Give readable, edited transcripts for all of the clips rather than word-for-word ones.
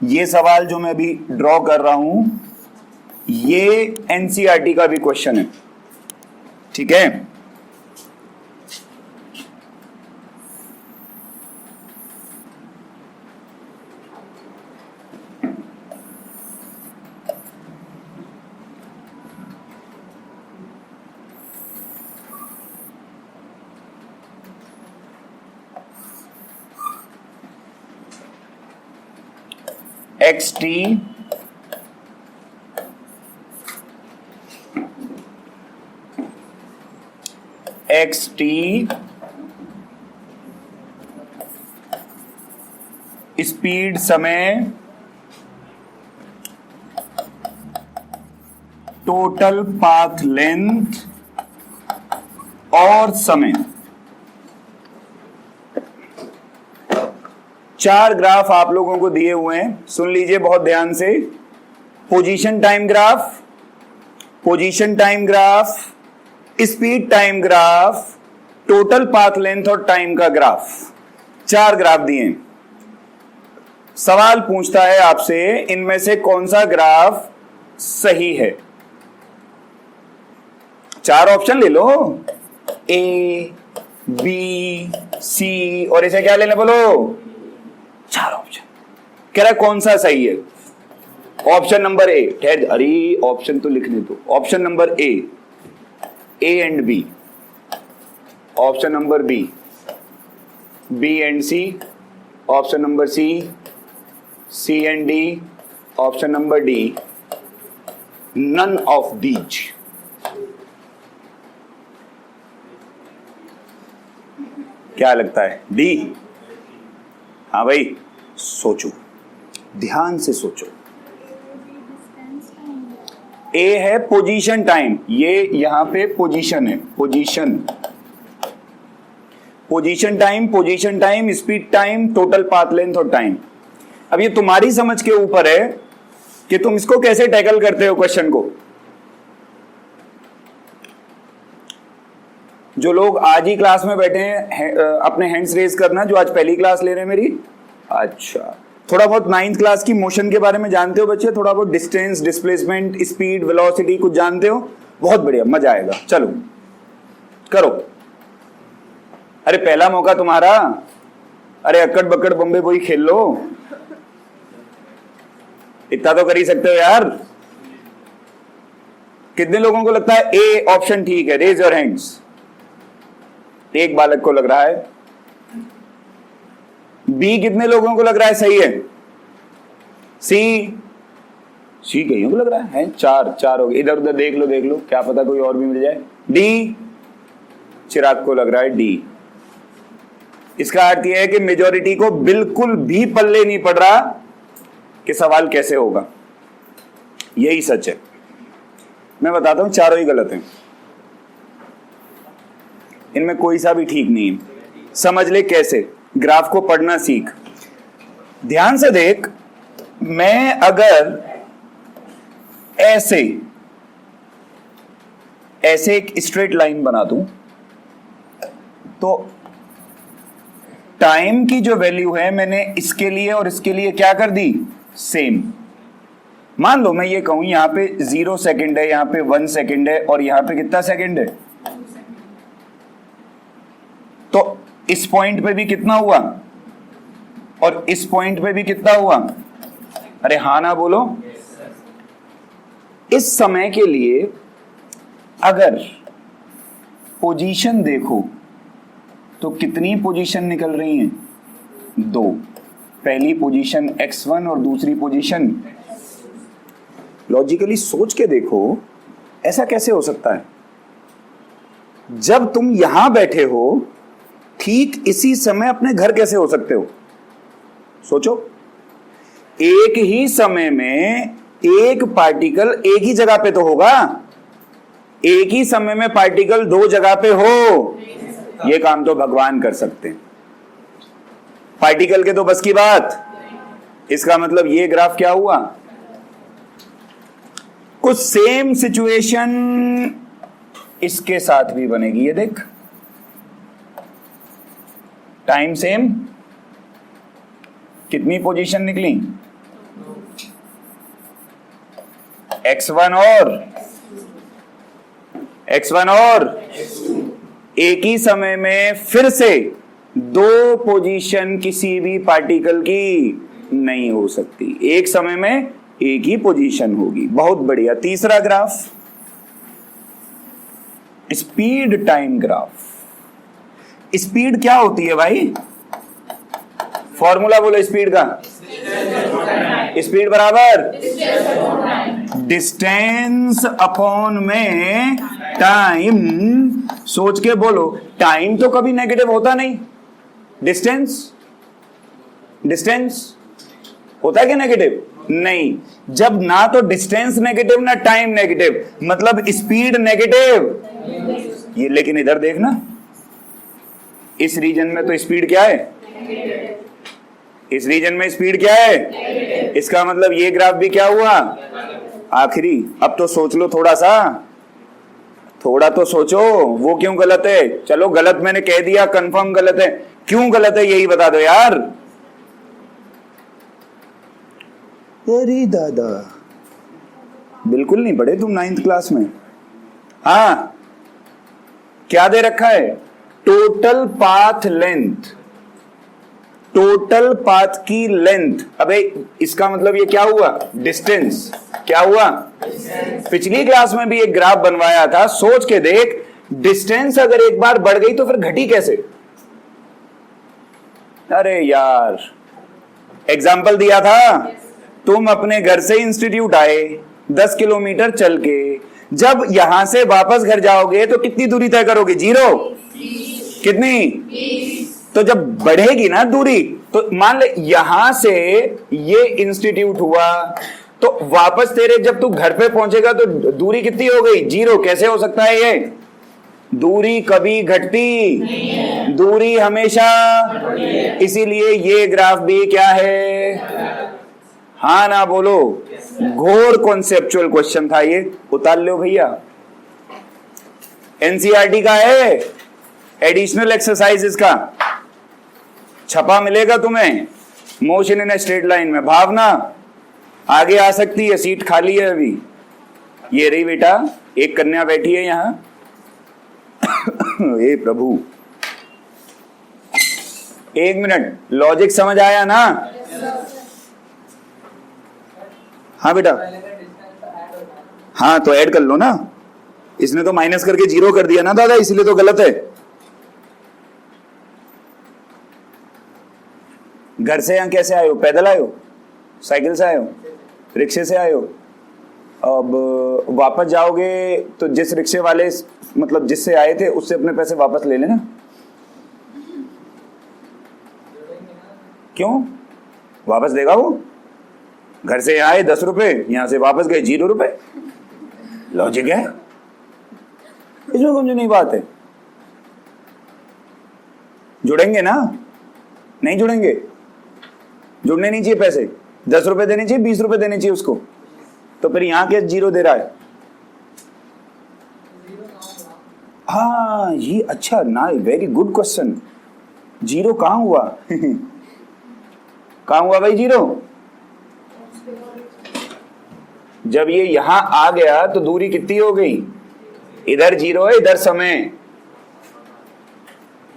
ये सवाल जो मैं अभी ड्रॉ कर रहा हूं ये एनसीईआरटी का भी क्वेश्चन है, ठीक है। एक्स टी स्पीड, समय, टोटल पाथ लेंथ और समय, चार ग्राफ आप लोगों को दिए हुए हैं, सुन लीजिए बहुत ध्यान से। Position time graph, position time graph, speed time graph, total path length और टाइम का ग्राफ, चार ग्राफ दिए हैं। सवाल पूछता है आपसे इनमें से कौन सा ग्राफ सही है। चार ऑप्शन ले लो, ए, बी, सी और इसे क्या लेना बोलो, चार ऑप्शन। कह रहा है कौन सा सही है। ऑप्शन नंबर ए, अरे ऑप्शन तो लिखने दो। Option number A and B, option number B and C, option number C and D, option number D none of these. क्या लगता है, डी? हाँ भाई सोचो, ध्यान से सोचो। ए है पोजीशन टाइम, ये यहां पे पोजीशन है, position time, speed time, total path length और टाइम। अब ये तुम्हारी समझ के ऊपर है कि तुम इसको कैसे टैकल करते हो क्वेश्चन को। जो लोग आज ही क्लास में बैठे हैं अपने हैंड्स रेज करना, जो आज पहली क्लास ले रहे हैं मेरी। अच्छा, थोड़ा बहुत 9th क्लास की मोशन के बारे में जानते हो बच्चे? थोड़ा बहुत डिस्टेंस, डिस्प्लेसमेंट, स्पीड, वेलोसिटी कुछ जानते हो? बहुत बढ़िया, मजा आएगा। चलो करो। अरे पहला मौका तुम्हारा, अरे अक्कड़ बक्कड़ बम्बे बोई खेल लो, इतना तो कर ही सकते हो यार। कितने लोगों को लगता है ए ऑप्शन ठीक है? Raise your hands. एक बालक को लग रहा है। बी कितने लोगों को लग रहा है सही है? सी कईयों को लग रहा है। चार हो गए। इधर उधर देख लो, क्या पता कोई और भी मिल जाए। डी, चिराग को लग रहा है डी। इसका अर्थ यह है कि मेजॉरिटी को बिल्कुल भी पल्ले नहीं पड़ रहा कि सवाल कैसे होगा। यही सच है। मैं बताता हूं, चारों ही गलत हैं, इनमें कोई सा भी ठीक नहीं है। समझ ले कैसे। ग्राफ को पढ़ना सीख, ध्यान से देख। मैं अगर ऐसे एक स्ट्रेट लाइन बना दूं तो टाइम की जो वैल्यू है मैंने इसके लिए और इसके लिए क्या कर दी, सेम। मान लो मैं ये कहूं यहां पे 0 सेकेंड है, यहां पे 1 सेकेंड है और यहां पे कितना सेकेंड है, तो इस पॉइंट पे भी कितना हुआ और इस पॉइंट पे भी कितना हुआ? अरे हाँ ना बोलो। इस समय के लिए अगर पोजीशन देखो तो कितनी पोजीशन निकल रही हैं? 2। पहली पोजीशन x1 और दूसरी पोजीशन। लॉजिकली सोच के देखो, ऐसा कैसे हो सकता है? जब तुम यहां बैठे हो ठीक इसी समय अपने घर कैसे हो सकते हो? सोचो, एक ही समय में एक पार्टिकल एक ही जगह पे तो होगा। एक ही समय में पार्टिकल 2 जगह पे हो, ये काम तो भगवान कर सकते हैं। पार्टिकल के तो बस की बात। इसका मतलब ये ग्राफ क्या हुआ? कुछ सेम सिचुएशन इसके साथ भी बनेगी। ये देख, टाइम सेम, कितनी पोजीशन निकली? x1 और x1 और एक ही समय में फिर से दो पोजीशन किसी भी पार्टिकल की नहीं हो सकती, एक समय में एक ही पोजीशन होगी। बहुत बढ़िया। तीसरा graph, speed time graph. Speed क्या होती है भाई? फॉर्मूला बोलो स्पीड का। स्पीड बराबर डिस्टेंस अपॉन में टाइम। सोच के बोलो, टाइम तो कभी नेगेटिव होता नहीं। डिस्टेंस होता है क्या नेगेटिव? नहीं। जब ना तो डिस्टेंस नेगेटिव ना टाइम नेगेटिव, मतलब स्पीड नेगेटिव। ये लेकिन इधर देखना, इस रीजन में तो स्पीड क्या है? इस रीजन में स्पीड क्या है? इसका मतलब ये ग्राफ भी क्या हुआ? आखिरी। अब तो सोच लो थोड़ा सा, थोड़ा तो सोचो, वो क्यों गलत है? चलो गलत मैंने कह दिया, कंफर्म गलत है, क्यों गलत है यही बता दो यार। अरे दादा, बिल्कुल नहीं पढ़े तुम 9th क्लास में। हाँ, क्या दे रखा है? Total path length, total path की लेंथ। अबे इसका मतलब ये क्या हुआ? डिस्टेंस। क्या हुआ? पिछली क्लास में भी एक ग्राफ बनवाया था, सोच के देख, डिस्टेंस अगर एक बार बढ़ गई तो फिर घटी कैसे? अरे यार, एग्जाम्पल दिया था, तुम अपने घर से इंस्टीट्यूट आए 10 किलोमीटर चल के, जब यहां से वापस घर जाओगे तो कितनी दूरी तय करोगे? 0। कितनी? तो जब बढ़ेगी ना दूरी, तो मान ले यहां से ये इंस्टीट्यूट हुआ, तो वापस तेरे जब तू घर पे पहुंचेगा तो दूरी कितनी हो गई? 0। कैसे हो सकता है ये? दूरी कभी घटती, दूरी हमेशा। इसीलिए ये ग्राफ भी क्या है? हाँ ना बोलो। घोर कॉन्सेप्चुअल क्वेश्चन था ये, उतार लो भैया। एनसीईआरटी का है, एडिशनल एक्सरसाइजेस का छपा मिलेगा तुम्हें। Motion in a straight line में। भावना आगे आ सकती है, सीट खाली है अभी। ये रही बेटा, एक कन्या बैठी है यहां। हे प्रभु, एक मिनट, लॉजिक समझ आया ना? हाँ बेटा, हाँ तो ऐड कर लो ना। इसने तो माइनस करके 0 कर दिया ना दादा, इसलिए तो गलत है। घर से यहां कैसे आए हो? पैदल आए हो? साइकिल से आए हो? रिक्शे से आए हो? अब वापस जाओगे तो जिस रिक्शे वाले, मतलब जिससे आए थे, उससे अपने पैसे वापस ले लेना। क्यों? वापस देगा वो। घर से आए 10 रुपए, यहां से वापस गए 0 रुपए। लॉजिक है इसमें, कुछ नहीं बात है। जुड़ेंगे ना? नहीं जुड़ेंगे? जुड़ने नहीं चाहिए पैसे। 10 रुपए देने चाहिए, 20 रुपए देने चाहिए उसको। तो फिर यहां क्या 0 दे रहा है? हाँ, ये अच्छा ना, वेरी गुड क्वेश्चन। 0 कहां हुआ? कहां हुआ भाई 0? जब ये यहां आ गया तो दूरी कितनी हो गई? इधर 0 है, इधर समय।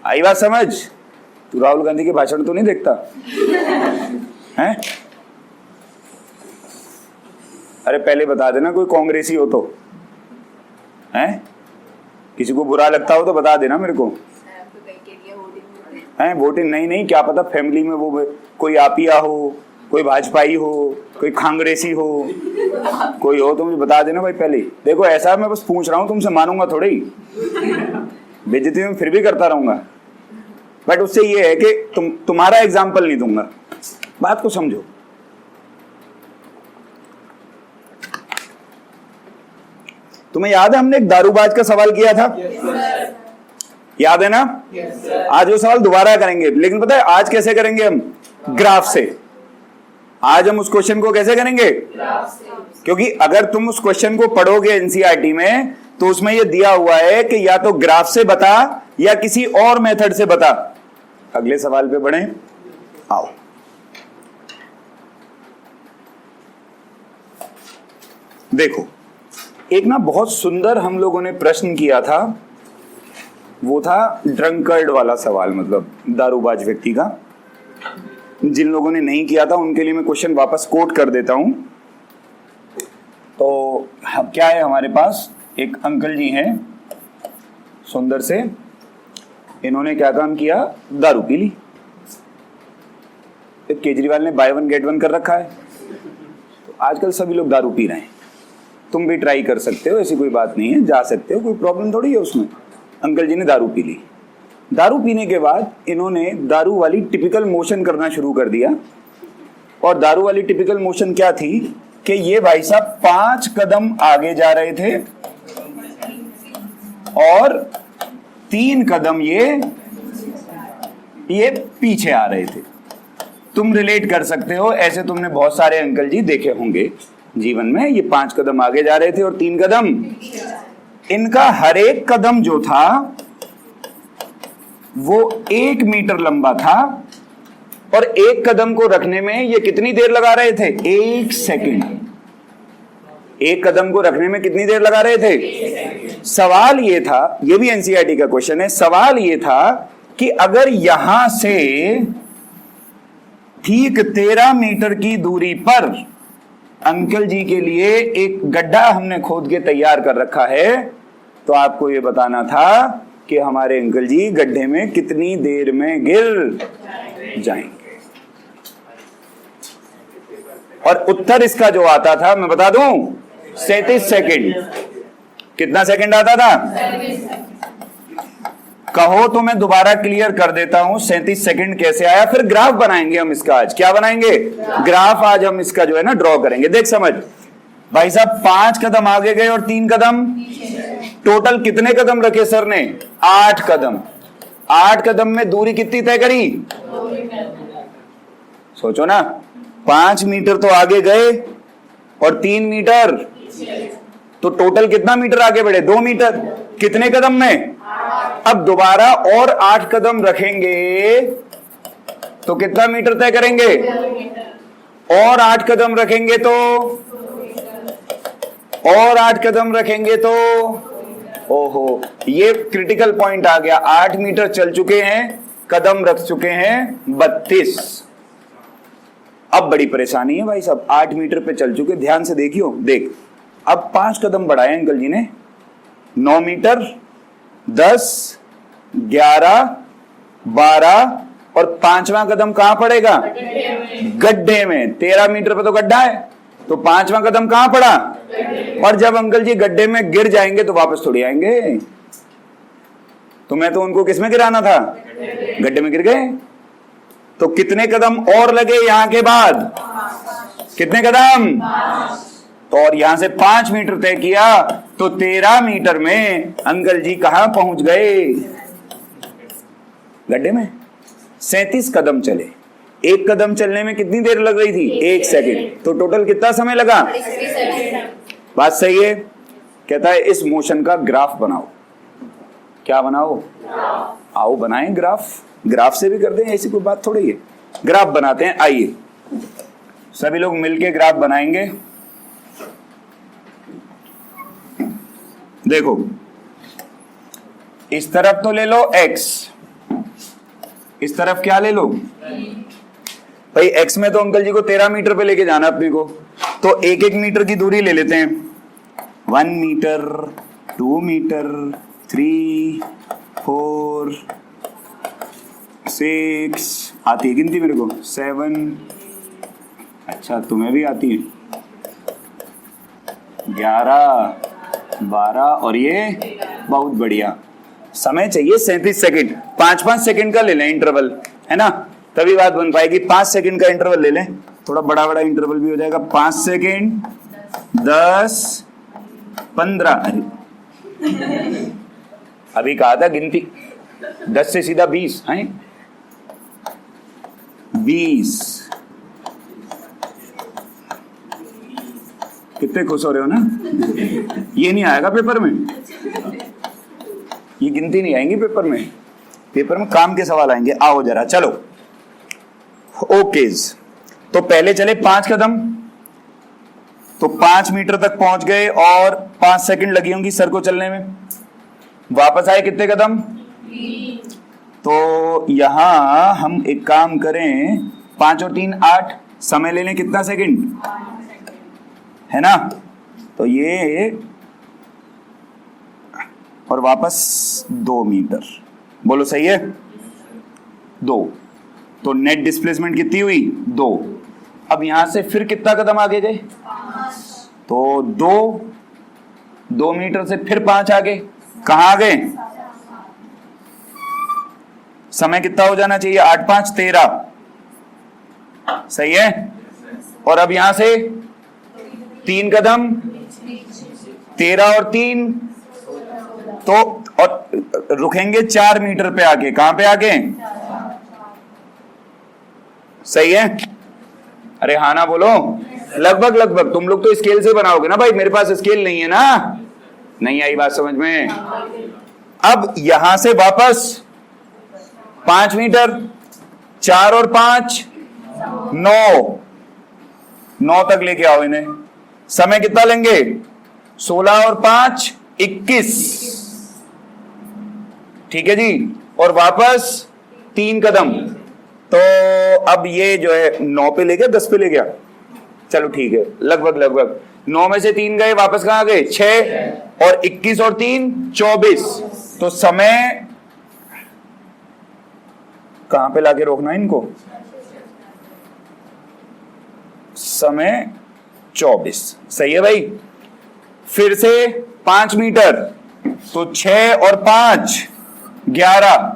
आई बात समझ? तू राहुल गांधी के भाषण तो नहीं देखता हैं? अरे पहले बता देना, कोई कांग्रेसी हो तो हैं? किसी को बुरा लगता हो तो बता देना मेरे को। हैं वोटिंग? नहीं, क्या पता फैमिली में वो कोई आपिया हो, कोई भाजपाई हो, कोई कांग्रेसी हो, कोई हो तो मुझे बता देना भाई पहले। देखो ऐसा मैं बस पूछ रहा हूं, तुमसे मानूंगा थोड़ी, बेइज्जती में फिर भी करता रहूंगा। बट उससे ये है कि तुम्हारा एग्जाम्पल नहीं दूंगा, बात को समझो। तुम्हें याद है हमने एक दारूबाज का सवाल किया था? याद है ना? आज वो सवाल दोबारा करेंगे, लेकिन पता है आज कैसे करेंगे हम? ग्राफ से। आज हम उस क्वेश्चन को कैसे करेंगे? क्योंकि अगर तुम उस क्वेश्चन को पढ़ोगे एनसीईआरटी में, तो उसमें यह दिया हुआ है कि या तो ग्राफ से बता या किसी और मेथड से बता। अगले सवाल पे बढ़े, आओ। देखो, एक ना बहुत सुंदर हम लोगों ने प्रश्न किया था, वो था ड्रंकर्ड वाला सवाल, मतलब दारूबाज व्यक्ति का। जिन लोगों ने नहीं किया था उनके लिए मैं क्वेश्चन वापस कोट कर देता हूं। तो क्या है हमारे पास, एक अंकल जी हैं सुंदर से, इन्होंने क्या काम किया, दारू पी ली। केजरीवाल ने बाय वन गेट वन कर रखा है, तो आजकल सभी लोग दारू पी रहे हैं। तुम भी ट्राई कर सकते हो, ऐसी कोई बात नहीं है, जा सकते हो, कोई प्रॉब्लम थोड़ी है उसमें। अंकल जी ने दारू पी ली। दारू पीने के बाद इन्होंने दारू वाली टिपिकल मोशन करना शुरू कर दिया। और दारू वाली टिपिकल मोशन क्या थी कि ये भाई साहब 5 कदम आगे जा रहे थे और 3 कदम ये पीछे आ रहे थे। तुम रिलेट कर सकते हो, ऐसे तुमने बहुत सारे अंकल जी देखे होंगे जीवन में। ये 5 कदम आगे जा रहे थे और 3 कदम, इनका हर एक कदम जो था वो 1 मीटर लंबा था। और एक कदम को रखने में ये कितनी देर लगा रहे थे, 1 सेकंड। एक कदम को रखने में कितनी देर लगा रहे थे। सवाल ये था, ये भी एनसीईआरटी का क्वेश्चन है, सवाल ये था कि अगर यहां से ठीक 13 मीटर की दूरी पर अंकल जी के लिए एक गड्ढा हमने खोद के तैयार कर रखा है, तो आपको ये बताना था कि हमारे अंकल जी गड्ढे में कितनी देर में गिर जाएंगे। और उत्तर इसका जो आता था मैं बता दूं, 37 सेकंड। कितना सेकंड आता था, कहो तो मैं दोबारा क्लियर कर देता हूं 37 सेकंड कैसे आया। फिर ग्राफ बनाएंगे हम इसका, आज क्या बनाएंगे, ग्राफ आज हम इसका जो है ना ड्रॉ करेंगे। देख समझ भाई साहब, 5 कदम आगे गए और 3 कदम, टोटल कितने कदम रखे सर ने, 8 कदम। 8 कदम में दूरी कितनी तय करी, सोचो ना, 5 मीटर तो आगे गए और 3 मीटर, तो टोटल कितना मीटर आगे बढ़े, 2 मीटर। कितने कदम में, अब दोबारा और 8 कदम रखेंगे तो कितना मीटर तय करेंगे, और 8 कदम रखेंगे तो, और 8 कदम रखेंगे तो, ओहो, ये क्रिटिकल पॉइंट आ गया। 8 मीटर चल चुके हैं, कदम रख चुके हैं 32। अब बड़ी परेशानी है भाई साहब, 8 मीटर पे चल चुके, ध्यान से देखियो, देख अब 5 कदम बढ़ाए अंकल जी ने, 9 मीटर, 10, 11, 12 और 5वां कदम कहां पड़ेगा, गड्ढे में। 13 मीटर पे तो गड्ढा है, तो 5वां कदम कहां पड़ा, और जब अंकल जी गड्ढे में गिर जाएंगे तो वापस थोड़ी आएंगे। तो मैं तो उनको किस में गिराना था, गड्ढे में गिर गए। तो कितने कदम और लगे यहां के बाद, कितने कदम, और यहां से 5 मीटर तय किया, तो 13 मीटर में अंकल जी कहां पहुंच गए, गड्ढे में। 37 कदम चले, एक कदम चलने में कितनी देर लग रही थी, 1 सेकंड। तो टोटल कितना समय लगा, बात सही है। कहता है इस मोशन का ग्राफ बनाओ। क्या बनाओ, आओ बनाएं ग्राफ, ग्राफ से भी कर दें, ऐसी कोई बात थोड़ी है। ग्राफ बनाते हैं, आइए सभी लोग मिलके ग्राफ बनाएंगे। देखो इस तरफ तो ले लो x, इस तरफ क्या ले लो भाई, x में तो अंकल जी को 13 मीटर पे लेके जाना अपने को, तो 1-1 मीटर की दूरी ले लेते हैं। 1 मीटर, 2 मीटर, 3, 4, 6, आती है गिनती मेरे को, 7, अच्छा तुम्हें भी आती है, 11, 12 और ये बहुत बढ़िया। समय चाहिए 37 सेकंड, 5-5 सेकंड का ले लें इंटरवल, है ना, तभी बात बन पाएगी। 5 सेकंड का इंटरवल ले लें, थोड़ा बड़ा बड़ा इंटरवल भी हो जाएगा। 5 सेकंड, 10, 15, अभी कहा था गिनती 10 से सीधा 20 है, 20। कितने खुश हो रहे हो ना, ये नहीं आएगा पेपर में, ये गिनती नहीं आएंगी पेपर में, पेपर में काम के सवाल आएंगे। आओ जरा चलो, ओकेज। तो पहले चले 5 कदम, तो 5 मीटर तक पहुंच गए और 5 सेकंड लगी होंगी सर को चलने में। वापस आए कितने कदम? तो यहां हम एक काम करें, 5 और 3 8, समय ले लें कितना सेकंड, है ना? तो ये और वापस 2 मीटर, बोलो सही है? 2। तो नेट डिस्प्लेसमेंट कितनी हुई? 2। अब यहां से फिर कितना कदम आगे गए? तो 2 मीटर से फिर 5 आगे, कहां आ गए? समय कितना हो जाना चाहिए? 8 5 13, सही है? और अब यहां से 3 कदम, 13 और 3, तो और रुकेंगे 4 मीटर पे आके, कहां पे आके? सही है? अरे हाँ ना बोलो। लगभग लगभग तुम लोग तो स्केल से बनाओगे ना भाई, मेरे पास स्केल नहीं है ना। नहीं आई बात समझ में? अब यहां से वापस 5 मीटर, 4 और 5 9 तक लेके आओ इन्हें। समय कितना लेंगे? 16 और 5 21, ठीक है जी। और वापस 3 कदम, तो अब ये जो है 9 पे ले गया, 10 पे ले गया, चलो ठीक है, लगभग लगभग 9 में से 3 गए, वापस कहां गए? 6 और 21 और 3 24। तो समय कहां पे लाके रोकना है इनको? समय 24, सही है भाई। फिर से 5 मीटर, तो 6 और 5 11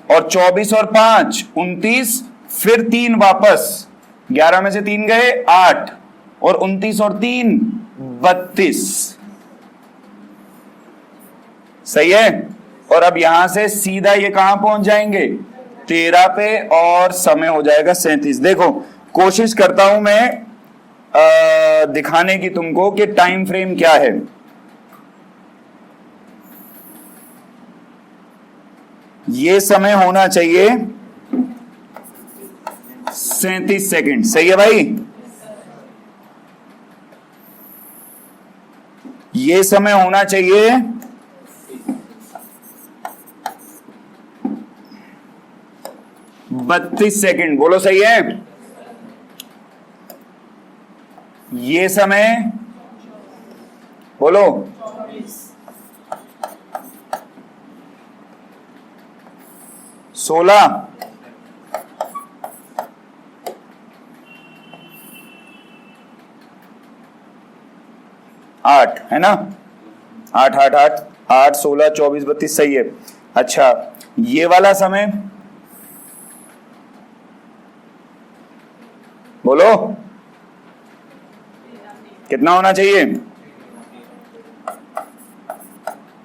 और 24 और 5 29, फिर 3 वापस, 11 में से 3 गए 8 और 29 और 3 32, सही है। और अब यहां से सीधा ये कहां पहुंच जाएंगे? 13 पे, और समय हो जाएगा 37। देखो कोशिश करता हूं मैं दिखाने की तुमको कि टाइम फ्रेम क्या है। ये समय होना चाहिए 37 सेकंड, सही है भाई? ये समय होना चाहिए 32 सेकंड, बोलो सही है? ये समय बोलो 16, 8 है ना? 8 8 8 8 16 24 32, सही है। अच्छा ये वाला समय बोलो कितना होना चाहिए?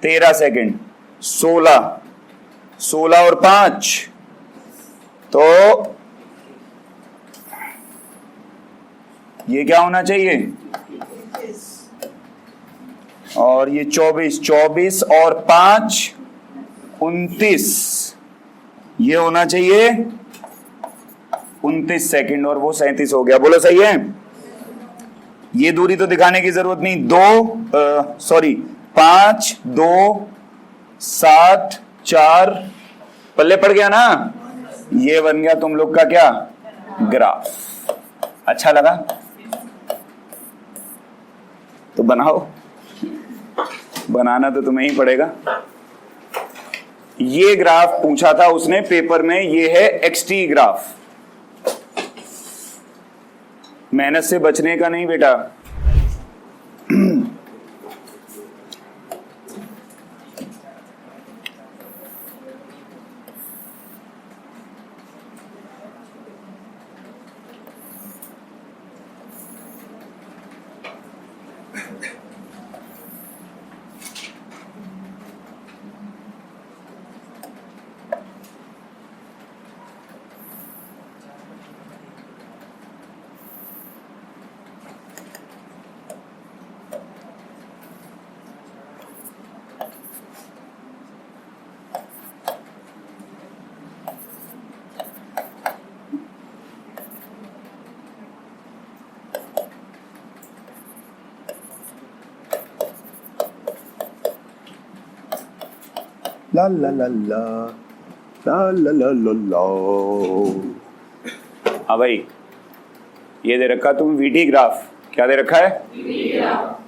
13 सेकंड। 16 और 5, तो ये क्या होना चाहिए? और ये 24 और 5 29, ये होना चाहिए 29 सेकंड, और वो 37 हो गया, बोलो सही है? ये दूरी तो दिखाने की जरूरत नहीं। 5 2 7 4 पल्ले पड़ गया ना? ये बन गया तुम लोग का क्या? ग्राफ। अच्छा लगा तो बनाओ, बनाना तो तुम्हें ही पड़ेगा। ये ग्राफ पूछा था उसने पेपर में, ये है एक्सटी ग्राफ। मेहनत से बचने का नहीं बेटा। ला ला ला ला ला ला ला ला ला। हाँ भाई, ये दे रखा तुम वीटी ग्राफ। क्या दे रखा है?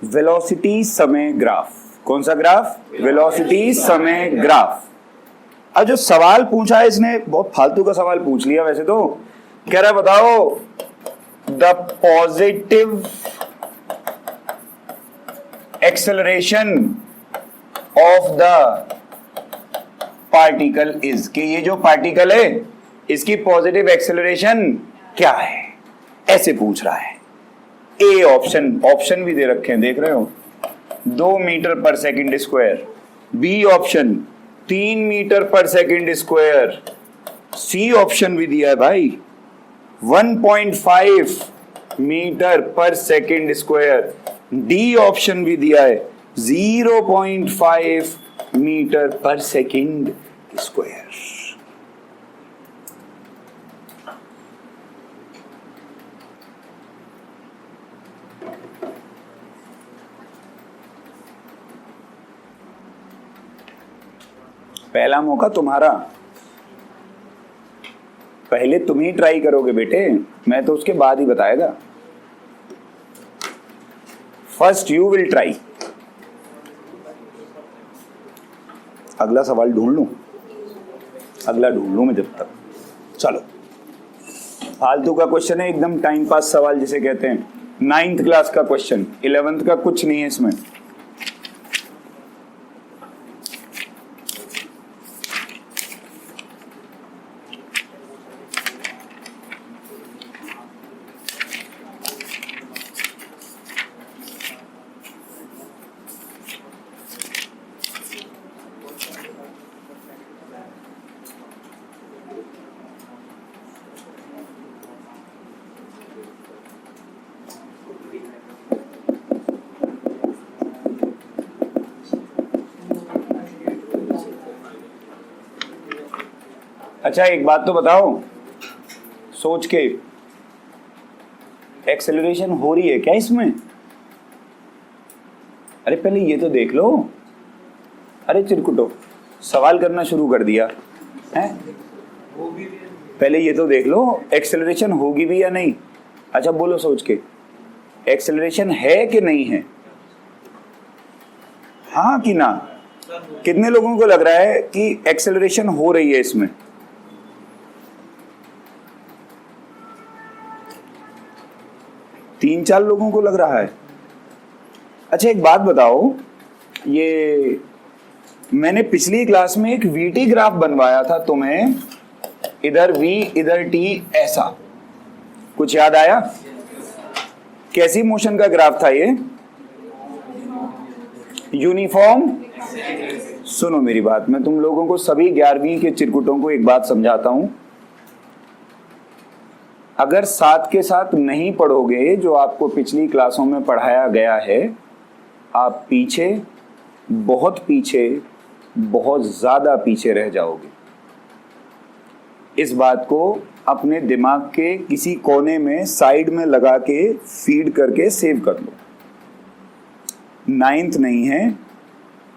वेलोसिटी समय ग्राफ। कौन सा ग्राफ? वेलोसिटी समय ग्राफ। अब जो सवाल पूछा है इसने, बहुत फालतू का सवाल पूछ लिया वैसे तो। कह रहा है बताओ the positive acceleration of the particle is, कि ये जो पार्टिकल है इसकी पॉजिटिव एक्सेलरेशन क्या है, ऐसे पूछ रहा है। ए ऑप्शन भी दे रखे हैं, देख रहे हो, 2 metre per second square. B option 3 metre per second square. C option भी दिया है भाई 1.5 metre per second square. D option भी दिया है 0.5 मीटर पर सेकंड स्क्वायर। पहला मौका तुम्हारा, पहले तुम ही ट्राई करोगे बेटे, मैं तो उसके बाद ही बताएगा। First you will try. अगला सवाल ढूंढ लूं, अगला ढूंढ लूं मैं जब तक। चलो, फालतू का क्वेश्चन है, एकदम टाइम पास सवाल जिसे कहते हैं। 9th क्लास का क्वेश्चन, 11th का कुछ नहीं है इसमें। अच्छा एक बात तो बताओ, सोच के, एक्सेलरेशन हो रही है क्या इसमें? अरे पहले ये तो देख लो। अरे चिरकुटो, सवाल करना शुरू कर दिया है। पहले ये तो देख लो एक्सेलरेशन होगी भी या नहीं। अच्छा बोलो सोच के, एक्सेलरेशन है कि नहीं है? हाँ कि ना? कितने लोगों को लग रहा है कि एक्सेलरेशन हो रही है इसमें? तीन चार लोगों को लग रहा है। अच्छा एक बात बताओ, ये मैंने पिछली क्लास में एक वीटी ग्राफ बनवाया था तुम्हें, इधर वी इधर टी, ऐसा कुछ याद आया? कैसी मोशन का ग्राफ था ये? यूनिफॉर्म। सुनो मेरी बात, मैं तुम लोगों को सभी 11वीं के चिरकुटों को एक बात समझाता हूं। अगर साथ के साथ नहीं पढ़ोगे जो आपको पिछली क्लासों में पढ़ाया गया है, आप पीछे, बहुत ज्यादा पीछे रह जाओगे। इस बात को अपने दिमाग के किसी कोने में साइड में लगा के फीड करके सेव कर लो। 9th नहीं है,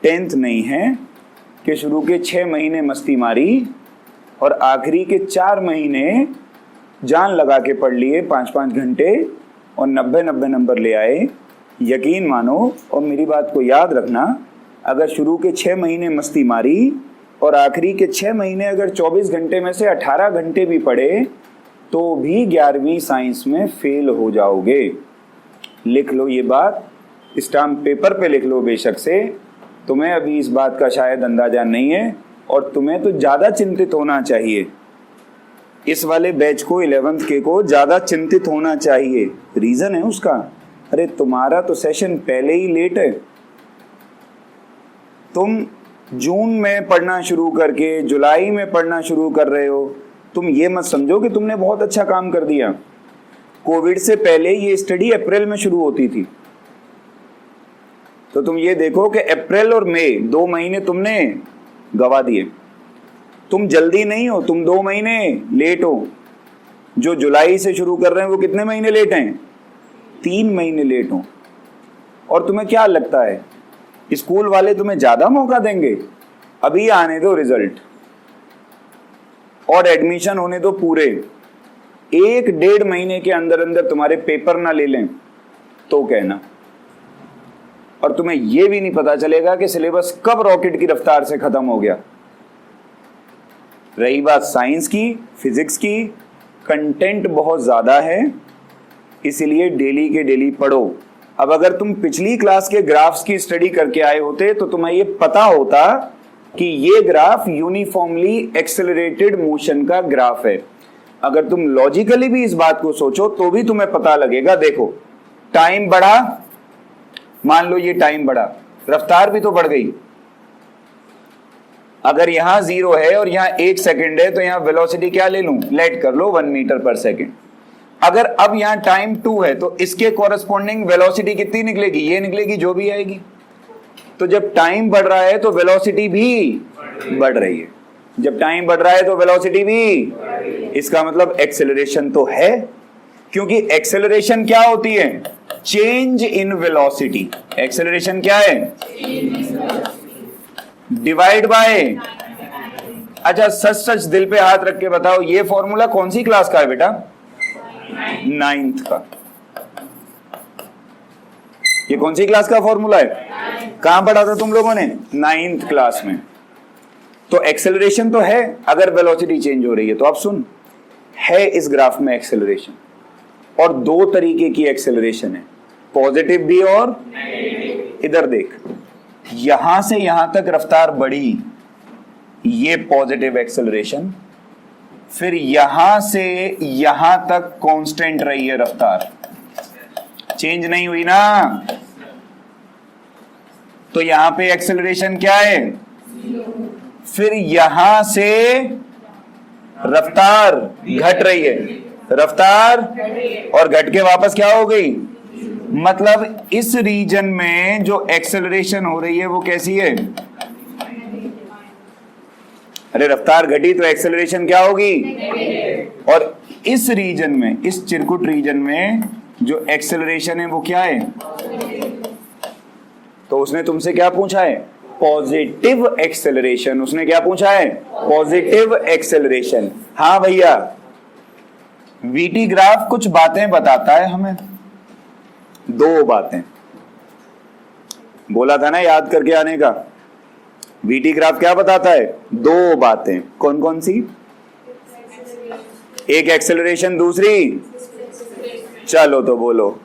10th नहीं है कि शुरू के 6 महीने मस्ती मारी और आखिरी के 4 महीने जान लगा के पढ़ लिए 5-5 घंटे और 90-90 नंबर ले आए। यकीन मानो और मेरी बात को याद रखना, अगर शुरू के 6 महीने मस्ती मारी और आखिरी के 6 महीने अगर 24 घंटे में से 18 घंटे भी पढ़े तो भी 11वीं साइंस में फेल हो जाओगे। लिख लो ये बात, स्टाम्प पेपर पे लिख लो बेशक से। तुम्हें अभी इस बात का शायद अंदाजा नहीं है और तुम्हें तो ज़्यादा चिंतित होना चाहिए। इस वाले बैच को 11th के को ज़्यादा चिंतित होना चाहिए। रीज़न है उसका, अरे तुम्हारा तो सेशन पहले ही लेट है। तुम जून में पढ़ना शुरू करके जुलाई में पढ़ना शुरू कर रहे हो। तुम ये मत समझो कि तुमने बहुत अच्छा काम कर दिया। कोविड से पहले ये स्टडी अप्रैल में शुरू होती थी, तो तुम ये देखो कि अप्रैल और मई 2 महीने तुमने गवा दिए। तुम जल्दी नहीं हो, तुम 2 महीने लेट हो। जो जुलाई से शुरू कर रहे हैं वो कितने महीने लेट हैं? 3 महीने लेट हो। और तुम्हें क्या लगता है स्कूल वाले तुम्हें ज्यादा मौका देंगे? अभी आने दो रिजल्ट और एडमिशन होने दो पूरे। 1-1.5 महीने के अंदर अंदर तुम्हारे पेपर ना ले लें तो कहना, और तुम्हें यह भी नहीं पता चलेगा कि सिलेबस कब रॉकेट की रफ्तार से खत्म हो गया। रही बात साइंस की, फिजिक्स की, कंटेंट बहुत ज्यादा है, इसीलिए डेली के डेली पढ़ो। अब अगर तुम पिछली क्लास के ग्राफ्स की स्टडी करके आए होते तो तुम्हें ये पता होता कि ये ग्राफ यूनिफॉर्मली एक्सेलरेटेड मोशन का ग्राफ है। अगर तुम लॉजिकली भी इस बात को सोचो तो भी तुम्हें पता लगेगा। देखो टाइम बढ़ा, मान लो ये टाइम बढ़ा, रफ्तार भी तो बढ़ गई। अगर यहां 0 है और यहां 1 सेकंड है तो यहां वेलोसिटी क्या ले लूं, लेट कर लो 1 मीटर पर सेकंड। अगर अब यहां टाइम 2 है तो इसके कॉरेस्पॉन्डिंग वेलोसिटी कितनी निकलेगी, ये निकलेगी जो भी आएगी। तो जब टाइम बढ़ रहा है तो वेलोसिटी भी बढ़ रही है, जब टाइम बढ़ रहा है तो वेलोसिटी भी, इसका मतलब एक्सेलरेशन तो है, क्योंकि एक्सेलरेशन क्या होती है, चेंज इन वेलोसिटी। एक्सेलरेशन क्या है, डिवाइड बाय। अच्छा सच सच दिल पे हाथ रख के बताओ, ये फॉर्मूला कौन सी क्लास का है बेटा, 9th का। ये कौन सी क्लास का फॉर्मूला है, कहां पढ़ा था तुम लोगों ने, 9th क्लास में। तो एक्सेलरेशन तो है अगर वेलोसिटी चेंज हो रही है। तो अब सुन, है इस ग्राफ में एक्सेलरेशन, और 2 तरीके की एक्सेलरेशन है, पॉजिटिव भी और इधर देख, यहां से यहां तक रफ्तार बढ़ी, ये पॉजिटिव एक्सेलरेशन, फिर यहां से यहां तक कांस्टेंट रही है रफ्तार, चेंज नहीं हुई ना, तो यहां पे एक्सेलरेशन क्या है, फिर यहां से रफ्तार घट रही है, रफ्तार और घट के वापस क्या हो गई, मतलब इस रीजन में जो एक्सेलरेशन हो रही है वो कैसी है, अरे रफ्तार घटी तो एक्सेलरेशन क्या होगी, और इस रीजन में, इस चिरकुट रीजन में जो एक्सेलरेशन है वो क्या है, तो उसने तुमसे क्या पूछा है, पॉजिटिव एक्सेलरेशन। उसने क्या पूछा है, पॉजिटिव एक्सेलरेशन। हाँ भैया, वीटी ग्राफ कुछ बातें बताता है हमें, 2 बातें बोला था ना याद करके आने का। वीटी ग्राफ क्या बताता है, 2 बातें। कौन कौन सी, एक एक्सेलरेशन, दूसरी, चलो तो बोलो,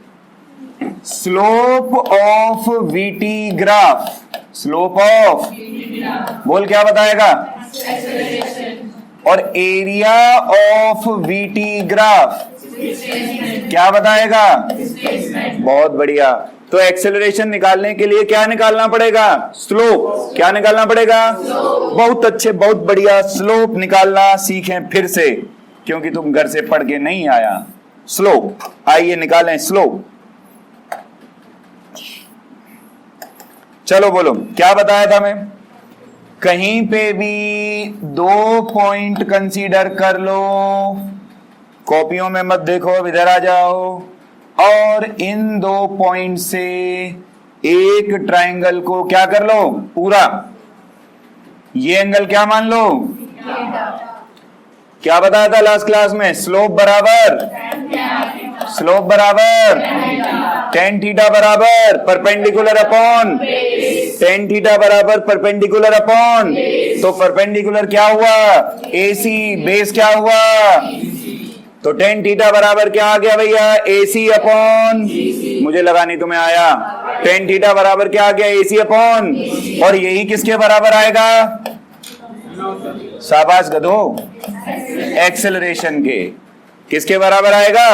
slope of VT graph. Slope of, बोल क्या बताएगा, और एरिया ऑफ वीटी ग्राफ क्या बताएगा, बहुत बढ़िया। तो एक्सेलरेशन निकालने के लिए क्या निकालना पड़ेगा, स्लोप। क्या निकालना पड़ेगा, बहुत अच्छे, बहुत बढ़िया, स्लोप निकालना सीखें फिर से, क्योंकि तुम घर से पढ़ के नहीं आया। स्लोप, आइए निकालें स्लोप। चलो बोलो क्या बताया था मैं, कहीं पे भी 2 पॉइंट कंसीडर कर लो, कॉपियों में मत देखो, अब इधर आ जाओ, और इन 2 पॉइंट से एक ट्रायंगल को क्या कर लो, पूरा। ये एंगल क्या मान लो, क्या बताया था लास्ट क्लास में, स्लोप बराबर, स्लोप बराबर tan थीटा बराबर परपेंडिकुलर अपॉन, tan थीटा बराबर परपेंडिकुलर अपॉन, तो परपेंडिकुलर क्या हुआ, AC, बेस क्या हुआ, तो tan थीटा बराबर क्या आ गया भैया, AC अपॉन, मुझे लगा नहीं तुम्हें आया, tan थीटा बराबर क्या आ गया, AC अपॉन, और यही किसके बराबर आएगा, शाबाश गधो, एक्सेलरेशन के। किसके बराबर आएगा,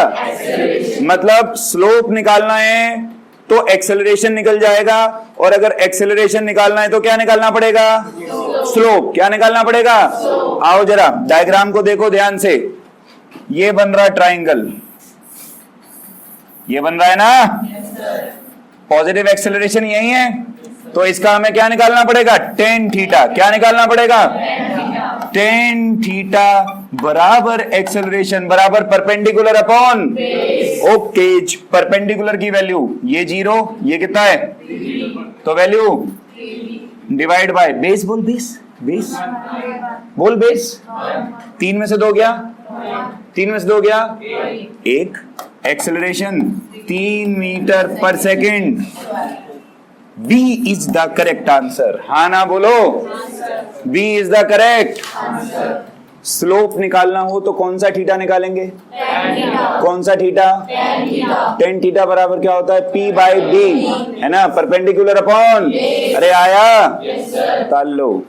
मतलब स्लोप निकालना है तो एक्सेलरेशन निकल जाएगा, और अगर एक्सेलरेशन निकालना है तो क्या निकालना पड़ेगा, स्लोप। क्या निकालना पड़ेगा, आओ जरा डायग्राम को देखो ध्यान से। ये बन रहा ट्रायंगल, ये बन रहा है ना, पॉजिटिव एक्सेलरेशन यही है, तो इसका हमें क्या निकालना पड़ेगा, tan थीटा। क्या निकालना पड़ेगा, tan थीटा बराबर एक्सेलरेशन बराबर परपेंडिकुलर अपॉन, ओके, परपेंडिकुलर की वैल्यू ये 0, ये कितना है, तो वैल्यू डिवाइड बाय बेस। बोल बेस, बेस, बोल बेस। 3 में से 2 गया, 3 में से 2 गया 1। Acceleration 3 metre per second. B is the correct answer. हाँ ना बोलो, B is the correct. Slope निकालना हो तो कौन सा थीटा निकालेंगे? कौन सा थीटा? टेन थीटा बराबर क्या होता है? पी बाई बी, है ना, परपेंडिकुलर अपॉन। अरे आया? निकाल लो।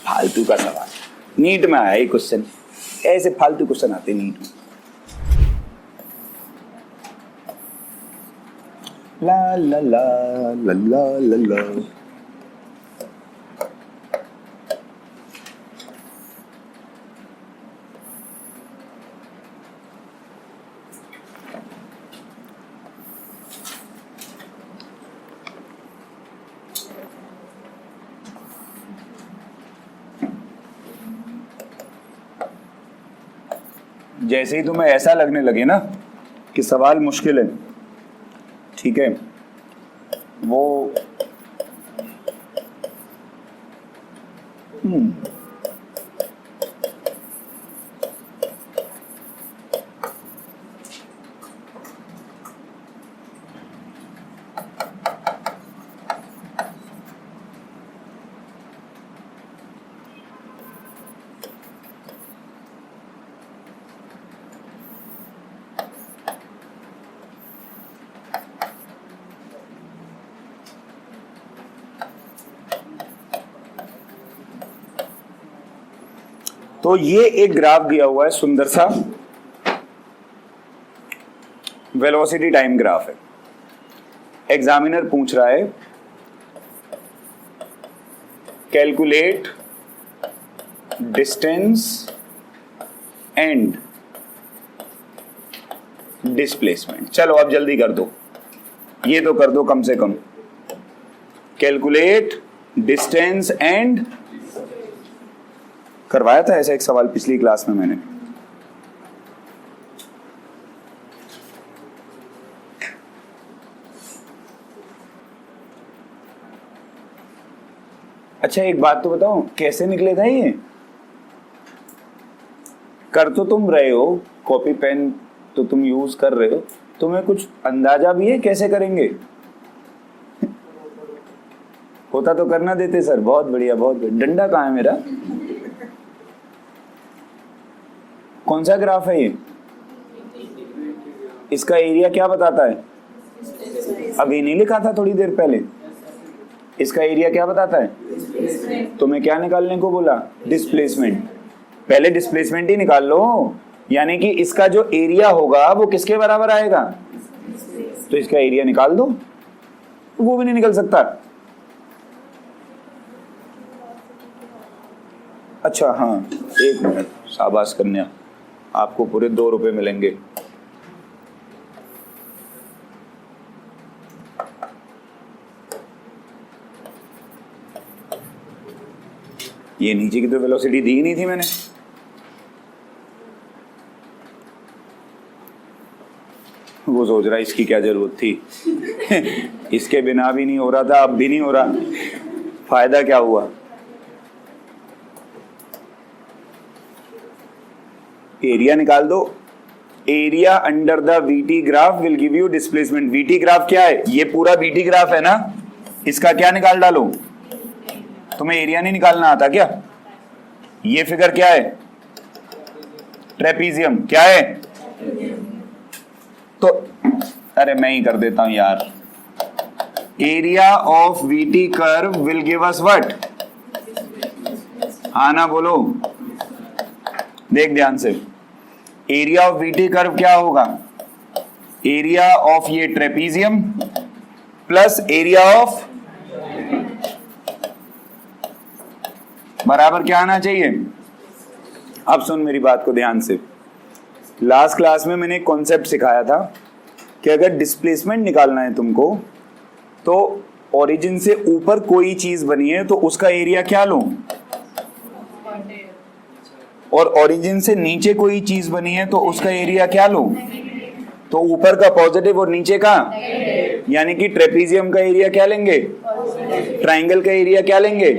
फालतू का सवाल, नीट में आया ये क्वेश्चन। ऐसे फालतू क्वेश्चन आते नीट में। ला ला ला ला ला ला ला। जैसे ही तुम्हें ऐसा लगने लगे ना कि सवाल मुश्किल है, ठीक है, वो तो ये एक ग्राफ दिया हुआ है सुंदर सा, वेलोसिटी टाइम ग्राफ है। एग्जामिनर पूछ रहा है कैलकुलेट डिस्टेंस एंड डिस्प्लेसमेंट। चलो अब जल्दी कर दो, ये तो कर दो कम से कम। कैलकुलेट डिस्टेंस एंड, करवाया था ऐसा एक सवाल पिछली क्लास में मैंने। अच्छा एक बात तो बताओ, कैसे निकले था ये? कर तो तुम रहे हो, कॉपी पेन तो तुम यूज कर रहे हो, तुम्हें कुछ अंदाजा भी है कैसे करेंगे? होता तो करना देते सर। बहुत बढ़िया, बहुत बढ़िया। डंडा कहाँ है मेरा? कौन सा ग्राफ है ये? इसका एरिया क्या बताता है? अभी नहीं लिखा था थोड़ी देर पहले? इसका एरिया क्या बताता है? तुम्हें क्या निकालने को बोला? डिस्प्लेसमेंट। पहले डिस्प्लेसमेंट ही निकाल लो, यानी कि इसका जो एरिया होगा वो किसके बराबर आएगा? तो इसका एरिया निकाल दो। वो भी नहीं निकल सकता। अच्छा हाँ, 1 मिनट, शाबाश कन्या, आपको पूरे 2 रुपए मिलेंगे। ये नीचे की तो वेलोसिटी दी नहीं थी मैंने। वो सोच रहा है इसकी क्या जरूरत थी। इसके बिना भी नहीं हो रहा था, अब भी नहीं हो रहा, फायदा क्या हुआ? एरिया निकाल दो। Area under the VT graph will give you displacement. VT graph क्या है? ये पूरा वीटी ग्राफ है ना, इसका क्या निकाल डालो? तुम्हें एरिया नहीं निकालना आता क्या? ये फिगर क्या है? ट्रेपीजियम। क्या है? तो अरे मैं ही कर देता हूं यार। Area of VT curve will give us what? हाँ ना बोलो, देख ध्यान से। एरिया ऑफ वीटी कर्व क्या होगा? एरिया ऑफ ये ट्रेपीजियम प्लस एरिया ऑफ, बराबर क्या आना चाहिए? अब सुन मेरी बात को ध्यान से। लास्ट क्लास में मैंने एक कॉन्सेप्ट सिखाया था कि अगर डिस्प्लेसमेंट निकालना है तुमको, तो ओरिजिन से ऊपर कोई चीज बनी है तो उसका एरिया क्या लो, और ओरिजिन से नीचे कोई चीज बनी है तो उसका एरिया क्या लो? तो ऊपर का पॉजिटिव और नीचे का, यानी कि ट्रेपीजियम का एरिया क्या लेंगे? ट्राइंगल का एरिया क्या लेंगे?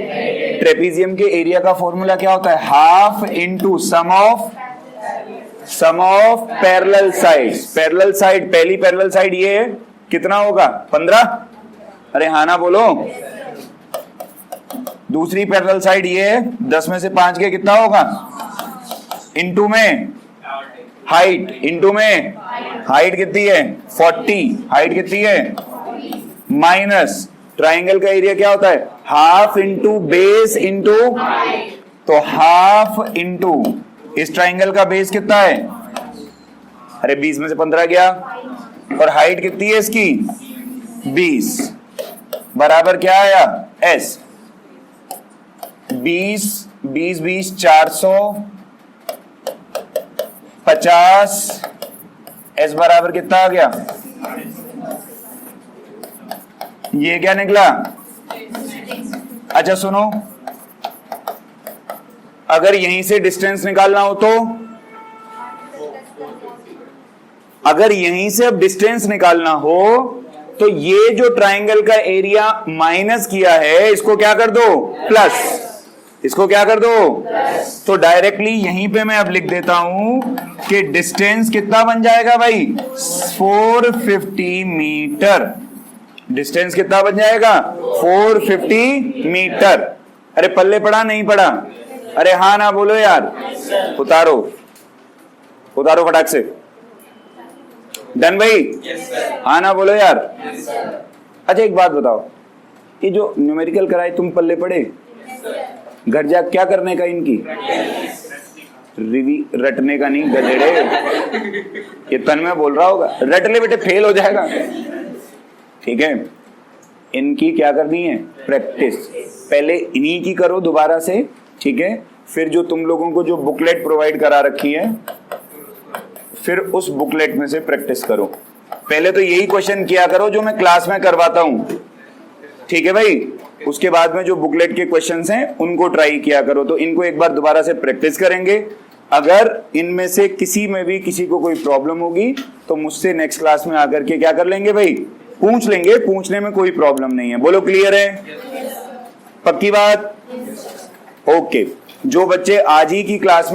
ट्रेपीजियम के एरिया का फॉर्मूला क्या होता है? Half into sum of parallel sides. Parallel side, पहली पैरेलल साइड ये है, कितना होगा? 15। अरे हाँ ना बोलो। दूसरी पैरेलल साइड ये है, 10 में से 5 के कितना होगा? इंटू में हाइट, इंटू में हाइट कितनी है? 40। हाइट कितनी है? माइनस ट्राइंगल का एरिया क्या होता है? हाफ इंटू बेस इंटू, तो हाफ इंटू इस ट्राइंगल का बेस कितना है? अरे 20 में से 15 गया, और हाइट कितनी है इसकी? 20 बराबर क्या आया? एस। 20 450 एस बराबर कितना आ गया? ये क्या निकला? अच्छा सुनो, अगर यहीं से डिस्टेंस निकालना हो तो, अगर यहीं से अब डिस्टेंस निकालना हो तो ये जो ट्राइंगल का एरिया माइनस किया है इसको क्या कर दो? प्लस। इसको क्या कर दो? तो डायरेक्टली यहीं पे मैं अब लिख देता हूं कि डिस्टेंस कितना बन जाएगा भाई? 450 मीटर। डिस्टेंस कितना बन जाएगा? 450 मीटर। अरे पल्ले पड़ा नहीं पड़ा? अरे हाँ ना बोलो यार। उतारो उतारो फटाक से। डन भाई? हाँ ना बोलो यार। अच्छा एक बात बताओ, ये जो न्यूमेरिकल कराए तुम पल्ले पड़े? घर जा क्या करने का इनकी? रटने का नहीं गधेड़े, ये तन में बोल रहा होगा। रट ले बेटे, फेल हो जाएगा। ठीक है, इनकी क्या करनी है? प्रैक्टिस। पहले इन्हीं की करो दोबारा से, ठीक है? फिर जो तुम लोगों को जो बुकलेट प्रोवाइड करा रखी है, फिर उस बुकलेट में से प्रैक्टिस करो। पहले तो यही क्वेश्चन किया करो जो मैं क्लास में करवाता हूं, ठीक है भाई? उसके बाद में जो बुकलेट के क्वेश्चंस हैं उनको ट्राई किया करो। तो इनको एक बार दोबारा से प्रैक्टिस करेंगे। अगर इनमें से किसी में भी किसी को कोई प्रॉब्लम होगी तो मुझसे नेक्स्ट क्लास में आकर के क्या कर लेंगे भाई? पूछ लेंगे। पूछने में कोई प्रॉब्लम नहीं है। बोलो क्लियर है? पक्की बात? ओके। जो बच्चे आज ही की क्लास में